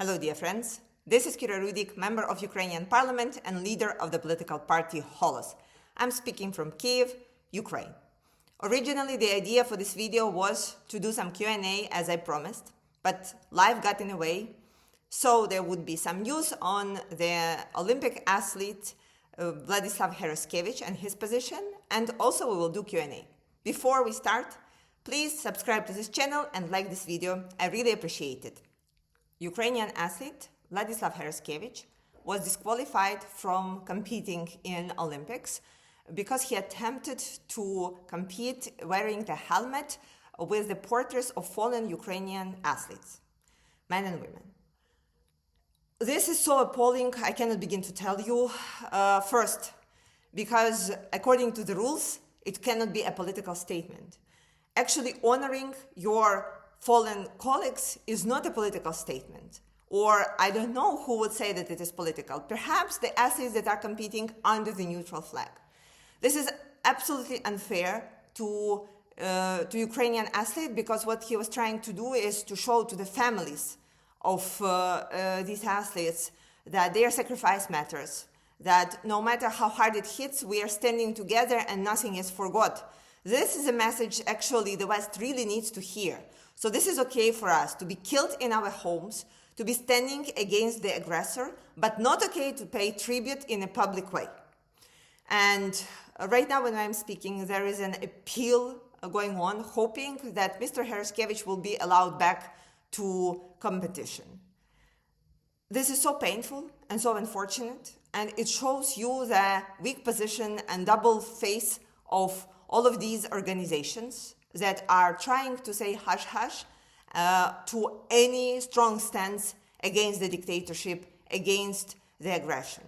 Hello, dear friends. This is Kira Rudik, member of Ukrainian parliament and leader of the political party Holos. I'm speaking from Kiev, Ukraine. Originally, the idea for this video was to do some Q&A as I promised, but life got in the way. So there would be some news on the Olympic athlete Vladislav Hereskevich and his position, and also we will do Q&A. Before we start, please subscribe to this channel and like this video. I really appreciate it. Ukrainian athlete Vladislav Hereskevich was disqualified from competing in Olympics because he attempted to compete wearing the helmet with the portraits of fallen Ukrainian athletes, men and women. This is so appalling, I cannot begin to tell you. First, because according to the rules, it cannot be a political statement. Actually, honoring your fallen colleagues is not a political statement. Or I don't know who would say that it is political. Perhaps the athletes that are competing under the neutral flag. This is absolutely unfair to Ukrainian athlete, because what he was trying to do is to show to the families of these athletes that their sacrifice matters, that no matter how hard it hits, we are standing together and nothing is forgot. This is a message actually the West really needs to hear. So this is okay for us to be killed in our homes, to be standing against the aggressor, but not okay to pay tribute in a public way. And right now when I'm speaking, there is an appeal going on, hoping that Mr. Hereskevich will be allowed back to competition. This is so painful and so unfortunate, and it shows you the weak position and double face of all of these organizations that are trying to say hush hush to any strong stance against the dictatorship, against the aggression.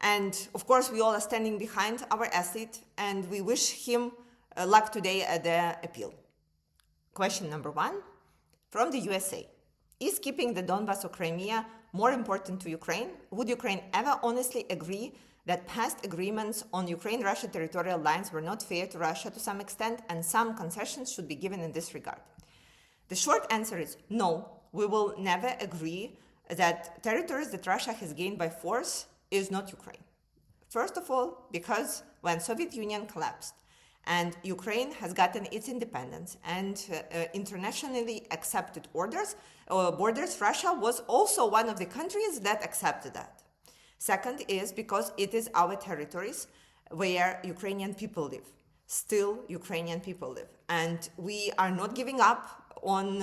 And of course, we all are standing behind our athlete, and we wish him luck today at the appeal. Question number 1 from the USA. Is keeping the Donbas or Crimea more important to Ukraine? Would Ukraine ever honestly agree that past agreements on Ukraine-Russia territorial lines were not fair to Russia to some extent, and some concessions should be given in this regard? The short answer is no. We will never agree that territories that Russia has gained by force is not Ukraine. First of all, because when Soviet Union collapsed and Ukraine has gotten its independence and internationally accepted borders, Russia was also one of the countries that accepted that. Second is because it is our territories where Ukrainian people live. Still, Ukrainian people live. And we are not giving up on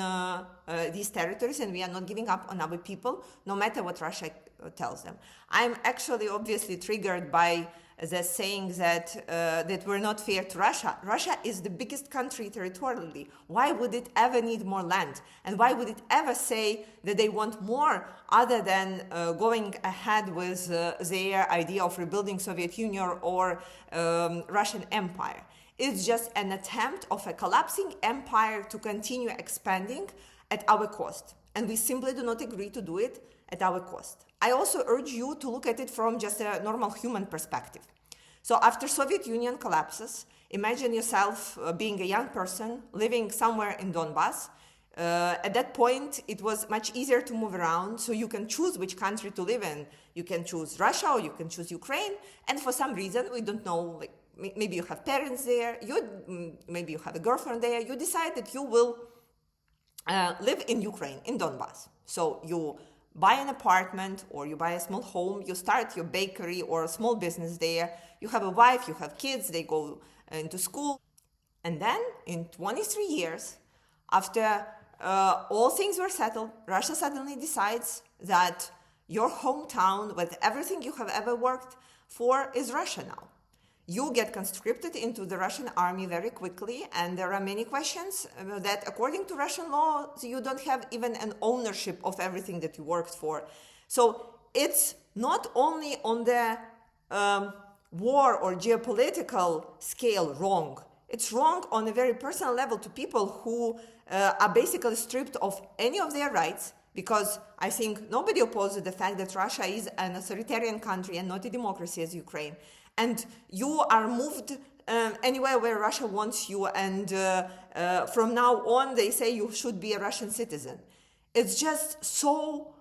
these territories, and we are not giving up on our people, no matter what Russia tells them. I'm actually obviously triggered by the saying that we're not fair to Russia. Russia is the biggest country territorially. Why would it ever need more land? And why would it ever say that they want more other than going ahead with their idea of rebuilding Soviet Union or Russian Empire? It's just an attempt of a collapsing empire to continue expanding at our cost. And we simply do not agree to do it at our cost. I also urge you to look at it from just a normal human perspective. So after Soviet Union collapses, imagine yourself being a young person living somewhere in Donbas. At that point, it was much easier to move around, so you can choose which country to live in. You can choose Russia or you can choose Ukraine. And for some reason, we don't know, like maybe you have parents there, maybe you have a girlfriend there, you decide that you will live in Ukraine, in Donbas. So you buy an apartment or you buy a small home, you start your bakery or a small business there, you have a wife, you have kids, they go into school. And then in 23 years, after all things were settled, Russia suddenly decides that your hometown with everything you have ever worked for is Russia now. You get conscripted into the Russian army very quickly, and there are many questions that according to Russian law, you don't have even an ownership of everything that you worked for. So it's not only on the war or geopolitical scale wrong, it's wrong on a very personal level to people who are basically stripped of any of their rights, because I think nobody opposes the fact that Russia is an authoritarian country and not a democracy as Ukraine. And you are moved anywhere where Russia wants you, and from now on they say you should be a Russian citizen. It's just so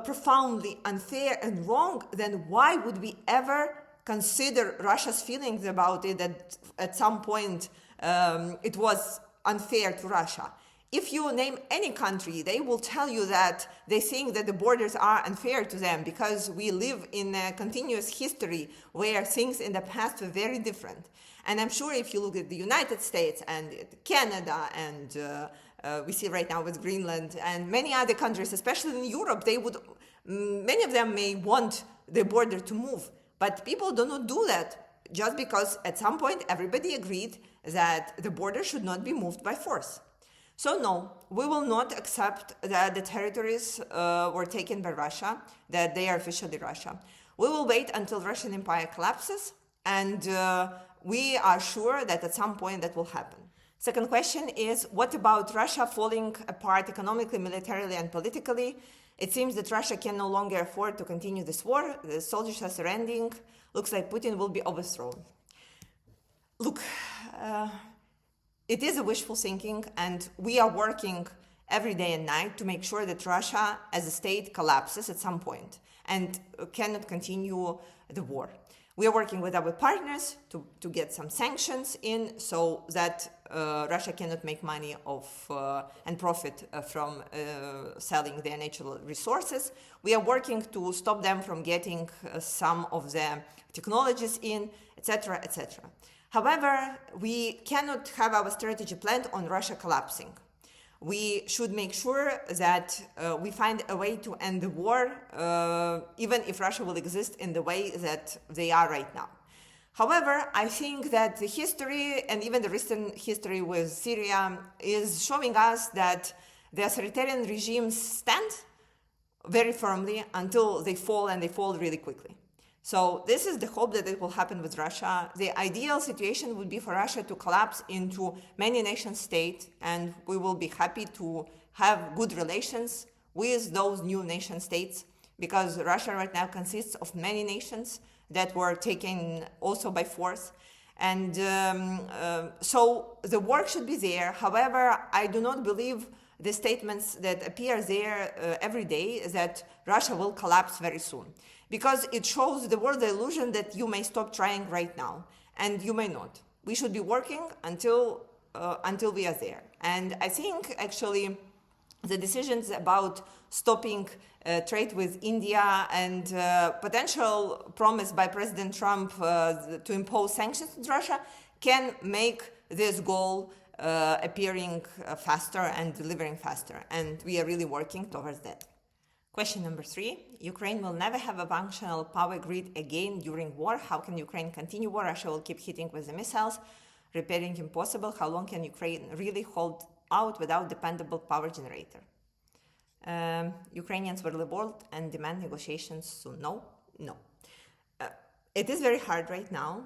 profoundly unfair and wrong, then why would we ever consider Russia's feelings about it, that at some point it was unfair to Russia? If you name any country, they will tell you that they think that the borders are unfair to them because we live in a continuous history where things in the past were very different. And I'm sure if you look at the United States and Canada and we see right now with Greenland and many other countries, especially in Europe, many of them may want the border to move. But people do not do that just because at some point everybody agreed that the border should not be moved by force. So no, we will not accept that the territories were taken by Russia, that they are officially Russia. We will wait until Russian Empire collapses, and we are sure that at some point that will happen. Second question is, what about Russia falling apart economically, militarily, and politically? It seems that Russia can no longer afford to continue this war. The soldiers are surrendering. Looks like Putin will be overthrown. Look, it is a wishful thinking, and we are working every day and night to make sure that Russia as a state collapses at some point and cannot continue the war. We are working with our partners to get some sanctions in so that Russia cannot make money and profit from selling their natural resources. We are working to stop them from getting some of the technologies in, etc., etc. However, we cannot have our strategy planned on Russia collapsing. We should make sure that we find a way to end the war, even if Russia will exist in the way that they are right now. However, I think that the history, and even the recent history with Syria, is showing us that the authoritarian regimes stand very firmly until they fall, and they fall really quickly. So this is the hope that it will happen with Russia. The ideal situation would be for Russia to collapse into many nation states, and we will be happy to have good relations with those new nation states, because Russia right now consists of many nations that were taken also by force. And so the work should be there. However, I do not believe the statements that appear there every day that Russia will collapse very soon, because it shows the world the illusion that you may stop trying right now, and you may not. We should be working until we are there. And I think actually the decisions about stopping trade with India and potential promise by President Trump to impose sanctions on Russia can make this goal appearing faster and delivering faster. And we are really working towards that. Question number 3. Ukraine will never have a functional power grid again during war. How can Ukraine continue war? Russia will keep hitting with the missiles. Repairing impossible. How long can Ukraine really hold out without dependable power generator? Ukrainians were revolt and demand negotiations soon. No. It is very hard right now.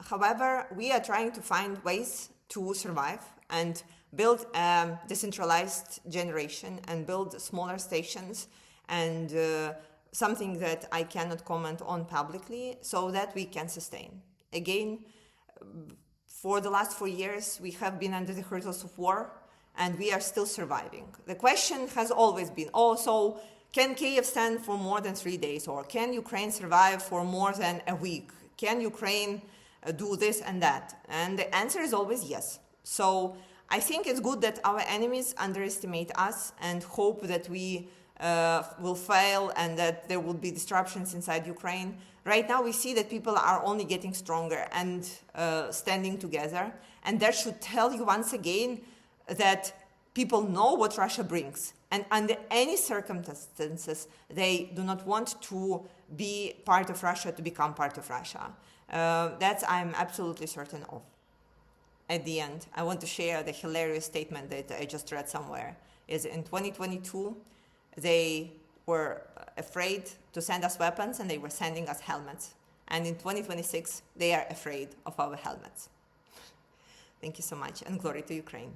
However, we are trying to find ways to survive and build a decentralized generation and build smaller stations and something that I cannot comment on publicly, so that we can sustain. Again, for the last 4 years, we have been under the hurdles of war, and we are still surviving. The question has always been, so can Kyiv stand for more than 3 days? Or can Ukraine survive for more than a week? Can Ukraine do this and that? And the answer is always yes. So I think it's good that our enemies underestimate us and hope that we will fail and that there will be disruptions inside Ukraine. Right now we see that people are only getting stronger and standing together. And that should tell you once again that people know what Russia brings. And under any circumstances, they do not want to be part of Russia, to become part of Russia. That I'm absolutely certain of. At the end, I want to share the hilarious statement that I just read somewhere. Is in 2022, they were afraid to send us weapons and they were sending us helmets. And in 2026, they are afraid of our helmets. Thank you so much, and glory to Ukraine.